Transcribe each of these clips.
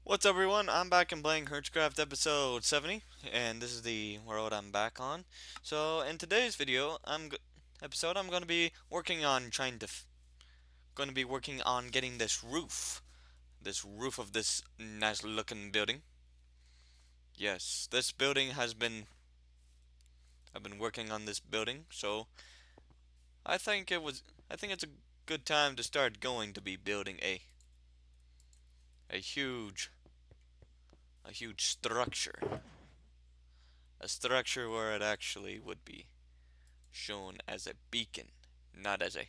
What's up, everyone? I'm back and playing Hertzcraft episode 70, and this is the world I'm back on. So, in today's video, I'm going to be working on going to be working on getting this roof of this nice looking building. Yes, this building has been I've been working on this building, so I think it's a good time to start going to be building a huge a huge structure. A structure where it actually would be shown as a beacon, not as a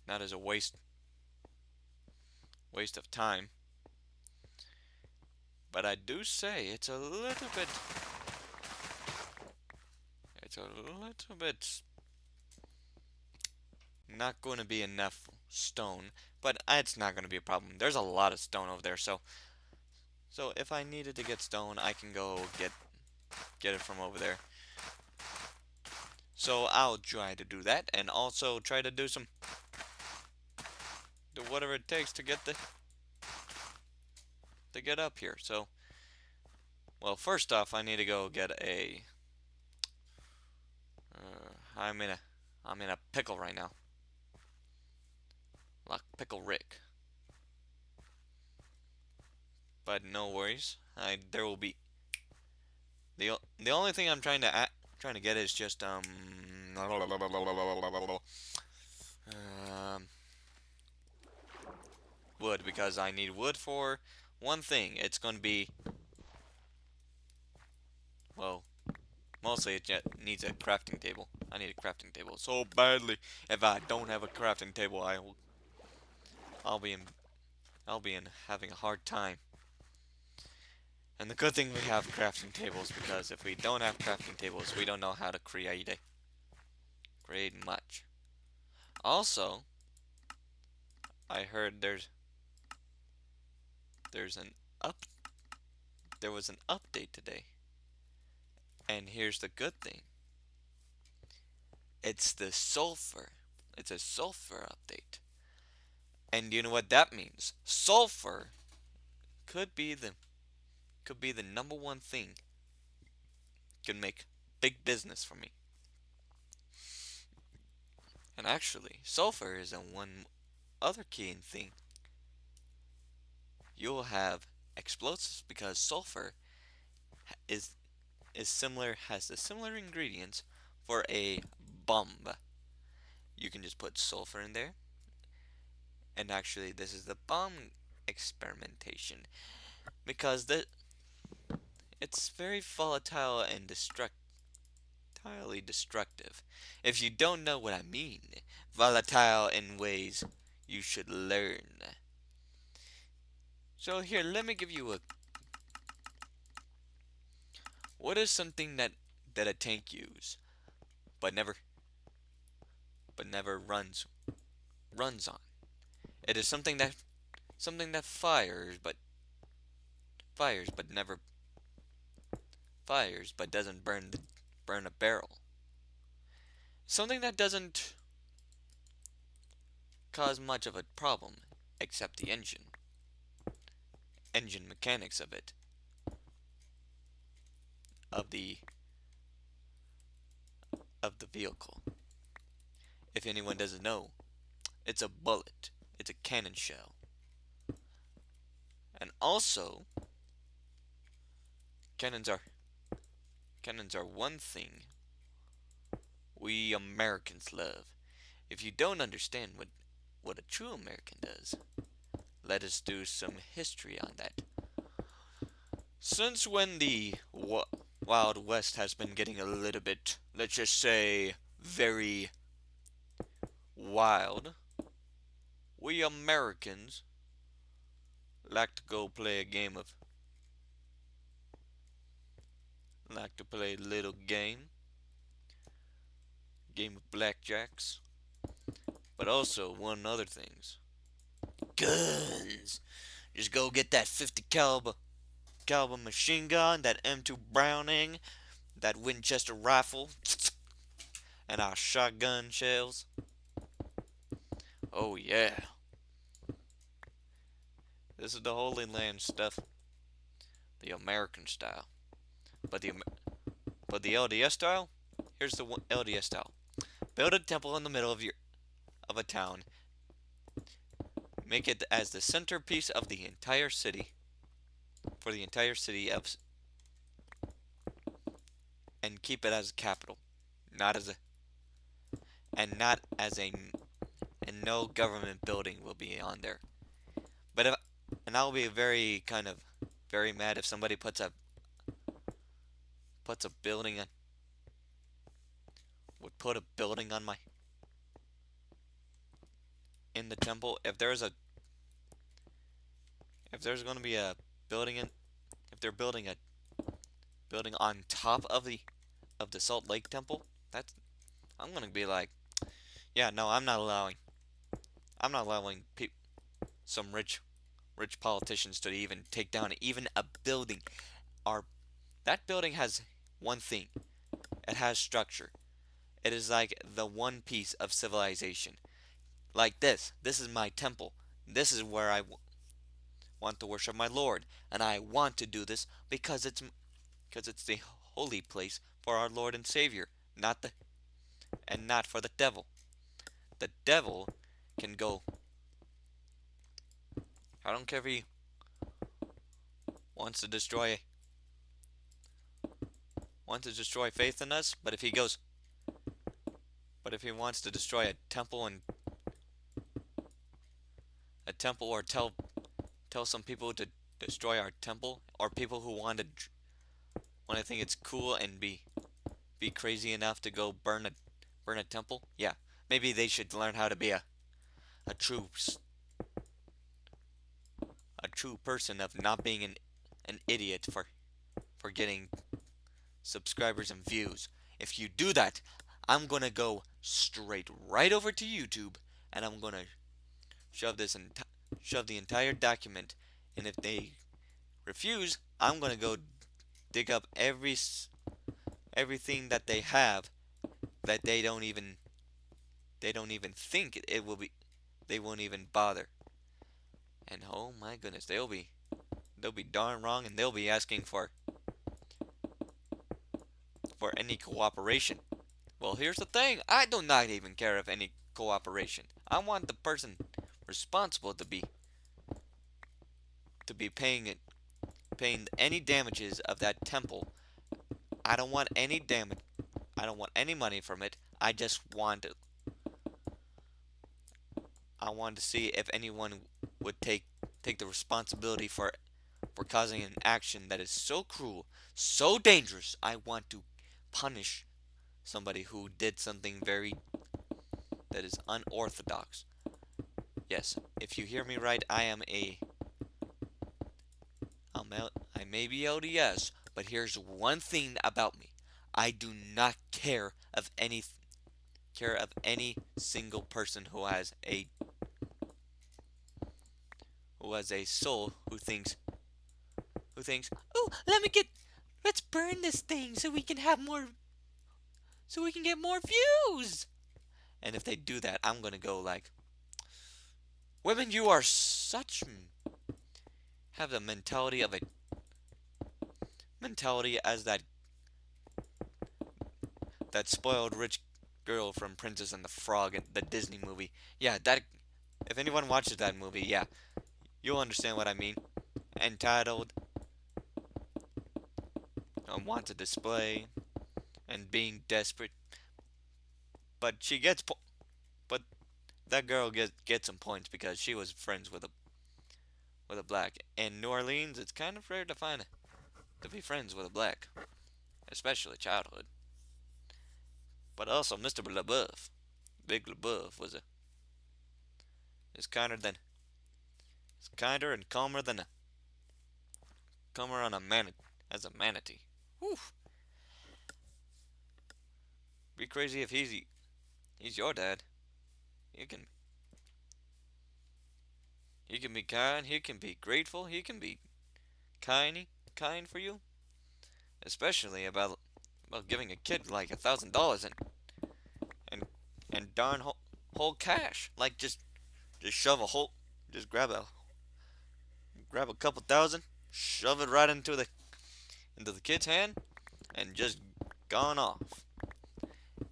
not as a waste of time. But I do say it's a little bit not going to be enough stone, but it's not going to be a problem. There's a lot of stone over there, so if I needed to get stone, I can go get it from over there. So I'll try to do that, and also try to do whatever it takes to get up here. So, well, first off, I need to go get a I'm in a pickle right now. Like Pickle Rick. But no worries. There will be the only thing I'm trying to get is just um wood, because I need wood for one thing. It's going to be, well, mostly it just needs a crafting table. I need a crafting table so badly. If I don't have a crafting table, I'll be in I'll be in having a hard time. And the good thing we have crafting tables, because if we don't have crafting tables, we don't know how to create much. Also, I heard there's an up there was an update today. And here's the good thing. It's the sulfur. It's a sulfur update. And you know what that means? Sulfur could be the number one thing could make big business for me. And actually, sulfur is a one other key thing. You'll have explosives because sulfur is has the similar ingredients for a bomb. You can just put sulfur in there, and actually this is the bomb experimentation, because it's very volatile and highly destructive. If you don't know what I mean, volatile in ways you should learn. So here, let me give you a what is something that a tank use but never runs on. It is something that fires but never fires but doesn't burn a barrel. Something that doesn't cause much of a problem except the engine mechanics of the of the vehicle. If anyone doesn't know, it's a bullet. It's a cannon shell. And also, cannons are cannons are one thing we Americans love. If you don't understand what a true American does, let us do some history on that. Since when the Wild West has been getting a little bit, let's just say, very wild, we Americans like to play a little game of blackjacks, but also one other things, guns. Just go get that 50 caliber machine gun, that M2 Browning, that Winchester rifle, and our shotgun shells. Oh yeah. This is the Holy Land stuff, the American style. But the LDS style, here's the LDS style. Build a temple in the middle of a town. Make it as the centerpiece of the entire city, for the entire city of, and keep it as a capital, not as a, and not as a, and no government building will be on there. But if, and I'll be very kind of very mad if somebody puts a building on, would put a building on my, in the temple. If there's going to be a building in, if they're building a building on top of the Salt Lake Temple, that's, I'm gonna be like, yeah, no, I'm not allowing some rich politicians to even take down even a building. Our That building has one thing. It has structure. It is like the one piece of civilization. Like this. This is my temple. This is where I want to worship my Lord, and I want to do this because it's the holy place for our Lord and Savior, not for the devil. The devil can go. I don't care if he wants to destroy faith in us, but if he wants to destroy a temple or tell some people to destroy our temple, or people who want to think it's cool and be crazy enough to go burn a temple, yeah, maybe they should learn how to be a true a true person of not being an idiot for getting subscribers and views. If you do that, I'm gonna go straight right over to YouTube, and I'm gonna shove shove the entire document. And if they refuse, I'm gonna go dig up everything that they have that they don't even think it will be. They won't even bother. And oh my goodness, they'll be darn wrong, and they'll be asking for any cooperation. Well, here's the thing. I do not even care if any cooperation. I want the person responsible to be paying any damages of that temple. I don't want any damage. I don't want any money from it. I want to see if anyone would take the responsibility for causing an action that is so cruel, so dangerous. I want to punish somebody who did something very that is unorthodox. Yes, if you hear me right, I may be LDS, but here's one thing about me. I do not care of any single person who has a soul who thinks, "Oh, let's burn this thing so we can get more views." And if they do that, I'm going to go like, "Women, you are such have the mentality as that spoiled rich girl from Princess and the Frog in the Disney movie." Yeah, that if anyone watches that movie, yeah, you'll understand what I mean. Entitled, want to display, and being desperate. But but that girl gets some points because she was friends with a black. In New Orleans, it's kind of rare to be friends with a black, especially childhood. But also, Mr. LaBeouf, Big LaBeouf, is kinder and calmer on a as a manatee. Whew. Be crazy if he's your dad. He can he can be kind. He can be grateful. He can be kind for you, especially about giving a kid like $1,000 and darn whole cash. Like just shove a whole just grab a grab a couple thousand, shove it right into the kid's hand, and just gone off.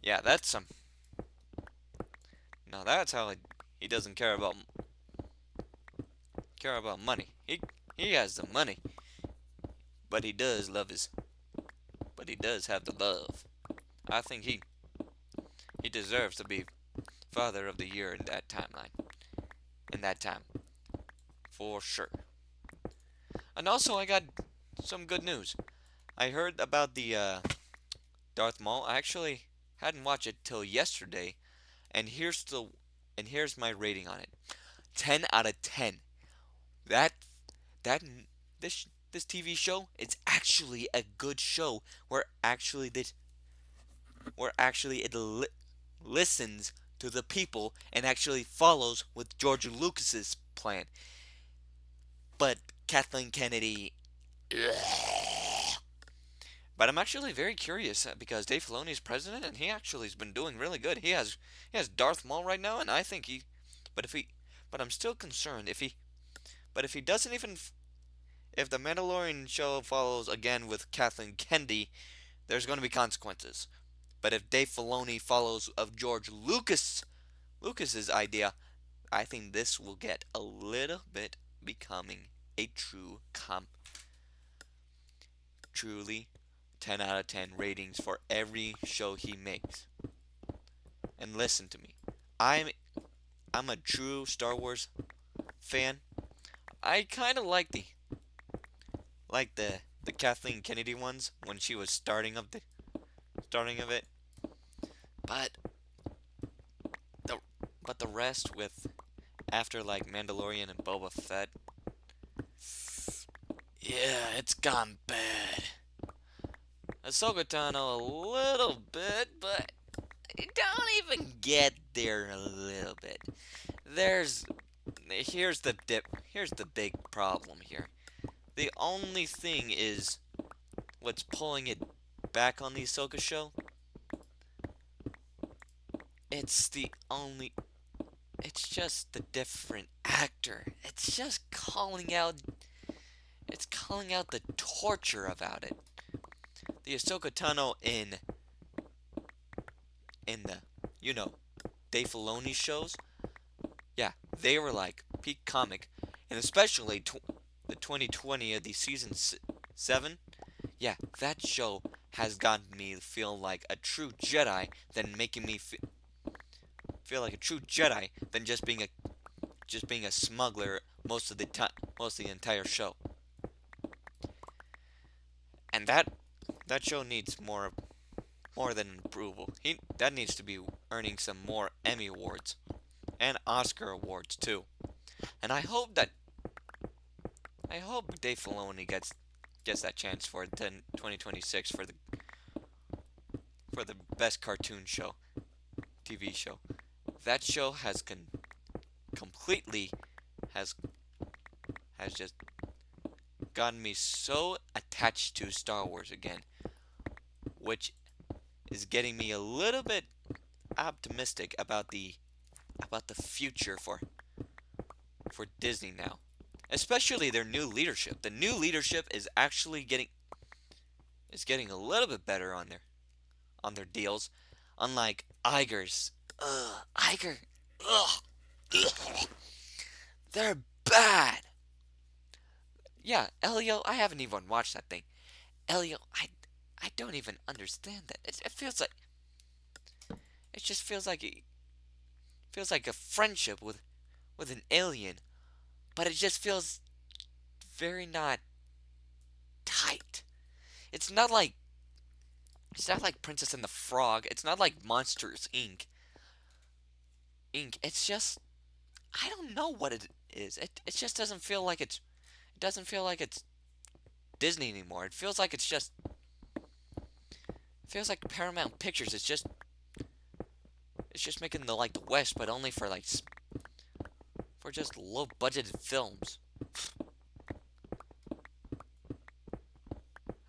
Yeah, that's some. Now that's how he doesn't care about money. He has the money, but he does love his. But he does have the love. I think he deserves to be Father of the Year in that timeline. In that time, for sure. And also, I got some good news. I heard about the Darth Maul. I actually hadn't watched it till yesterday, and here's my rating on it. 10 out of 10. That that this TV show, it's actually a good show where actually listens to the people and actually follows with George Lucas's plan. But Kathleen Kennedy. But I'm actually very curious because Dave Filoni is president and he actually has been doing really good. He has Darth Maul right now, and I think but if he, but I'm still concerned if he doesn't even, if the Mandalorian show follows again with Kathleen Kennedy, there's going to be consequences. But if Dave Filoni follows of George Lucas's idea, I think this will get a little bit becoming a truly 10 out of 10 ratings for every show he makes. And listen to me. I'm I'm a true Star Wars fan. I kind of like the Kathleen Kennedy ones when she was starting of it. But the but the rest with after like Mandalorian and Boba Fett, yeah, it's gone bad. Ahsoka Tano a little bit, but don't even get there a little bit. There's here's the big problem here. The only thing is what's pulling it back on the Ahsoka show. It's the only it's just the different actor. It's calling out the torture about it. The Ahsoka Tano in the Dave Filoni shows, yeah, they were like peak comic, and especially the 2020 of the season 7. Yeah, that show has gotten me feel like a true Jedi than making me feel like a true Jedi than just being a smuggler most of the time, most of the entire show. And that show needs more than approval. That needs to be earning some more Emmy awards and Oscar awards too. And I hope Dave Filoni gets that chance for 2026 for the best cartoon show, TV show. That show has completely has has just gotten me so attached to Star Wars again, which is getting me a little bit optimistic about the future for Disney now. Especially their new leadership. The new leadership is actually getting a little bit better on their deals. Unlike Iger's. Iger. Ugh. Ugh. They're bad. Yeah, Elio, I haven't even watched that thing. Elio, I don't even understand that. It feels like it just feels like a friendship with an alien, but it just feels very not tight. It's not like it's not like Princess and the Frog. It's not like Monsters Inc. It's just I don't know what it is. It just doesn't feel like it's Disney anymore. It feels like Paramount Pictures. It's just making the West, but only for for just low budgeted films.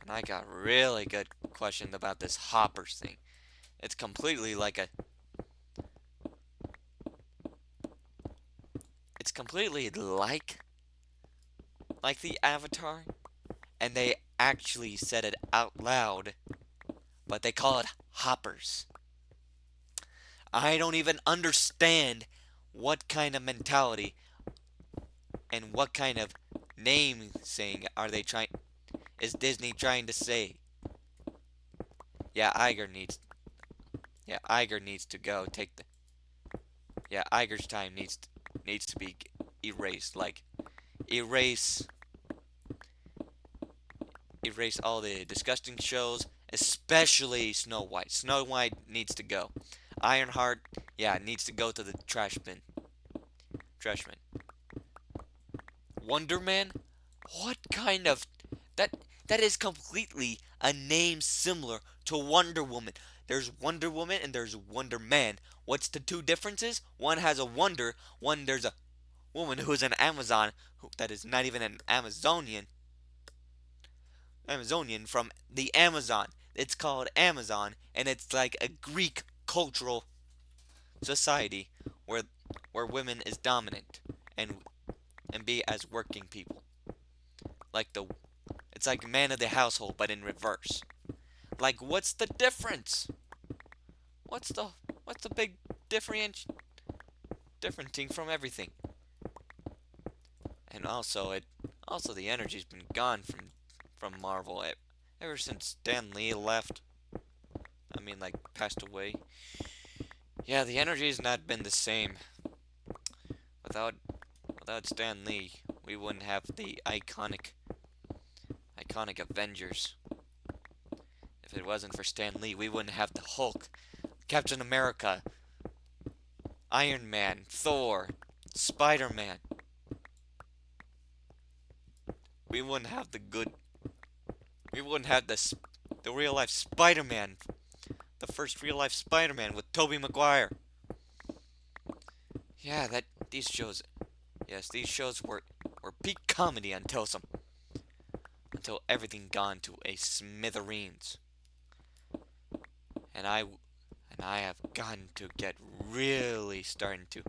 And I got really good questions about this Hoppers thing. It's completely it's completely like the Avatar, and they actually said it out loud, but they call it hoppers. I don't even understand what kind of mentality and what kind of name saying are they trying is Disney trying to say. Yeah, Iger needs Iger needs to go take the Iger's time needs to be erased. Like erase erase all the disgusting shows, especially Snow White. Snow White needs to go. Ironheart, yeah, needs to go to the trash bin. Trash bin. Wonder Man? What kind of that that is completely a name similar to Wonder Woman. There's Wonder Woman and there's Wonder Man. What's the two differences? One has a wonder, one there's a woman who's an Amazon that is not even an Amazonian from the Amazon. It's called Amazon, and it's like a Greek cultural society where women is dominant and be as working people. Like the it's like man of the household but in reverse. Like what's the difference? What's the big differenting from everything? And also the energy's been gone from Marvel ever since Stan Lee left. I mean like passed away. Yeah, the energy's not been the same. Without Stan Lee, we wouldn't have the iconic Avengers. If it wasn't for Stan Lee, we wouldn't have the Hulk, Captain America, Iron Man, Thor, Spider-Man. We wouldn't have the real life Spider-Man, the first real life Spider-Man with Tobey Maguire. Yeah, these shows were peak comedy until everything gone to a smithereens. And I have gotten to get really starting to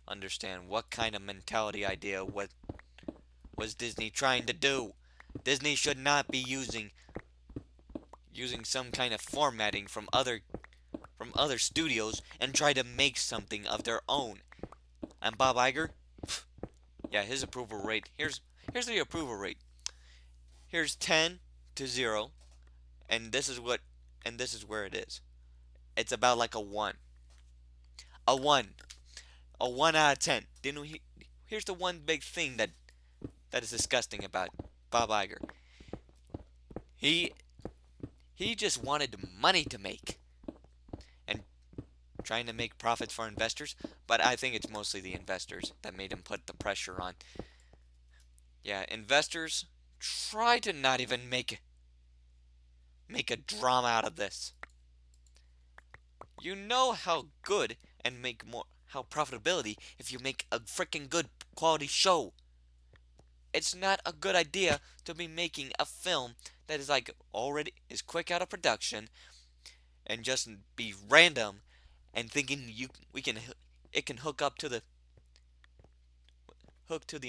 understand what kind of mentality idea was Disney trying to do. Disney should not be using some kind of formatting from other studios and try to make something of their own. And Bob Iger, yeah, his approval rate. Here's the approval rate. Here's 10 to 0, and this is where it is. It's about like a 1. A 1. A 1 out of 10. Here's the one big thing that is disgusting about Bob Iger. He just wanted money to make and trying to make profits for investors, but I think it's mostly the investors that made him put the pressure on. Yeah, investors try to not even make a drama out of this. You know how good and make more how profitability if you make a freaking good quality show. It's not a good idea to be making a film that is like already is quick out of production and just be random and thinking it can hook up to the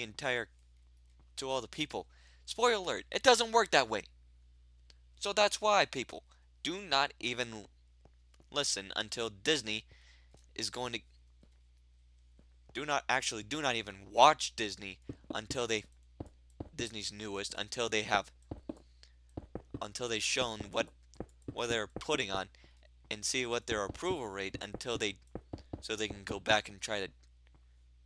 entire to all the people. Spoiler alert, it doesn't work that way. So that's why people do not even listen until Disney is going to do not even watch Disney until Disney's newest until they've shown what they're putting on and see what their approval rate so they can go back and try to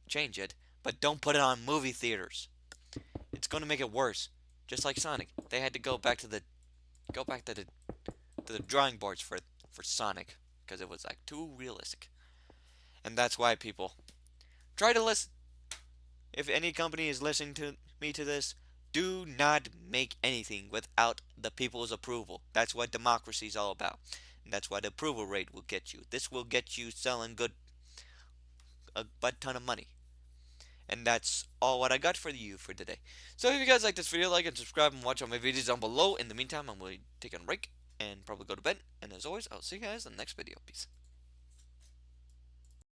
change it, but don't put it on movie theaters. It's going to make it worse. Just like Sonic, they had to go back to the drawing boards for Sonic because it was like too realistic. And that's why people try to listen. If any company is listening to me to this, do not make anything without the people's approval. That's what democracy is all about. And that's why the approval rate will get you. This will get you selling a butt ton of money. And that's all what I got for you for today. So if you guys like this video, like and subscribe and watch all my videos down below. In the meantime, I'm going to take a break and probably go to bed. And as always, I'll see you guys in the next video. Peace.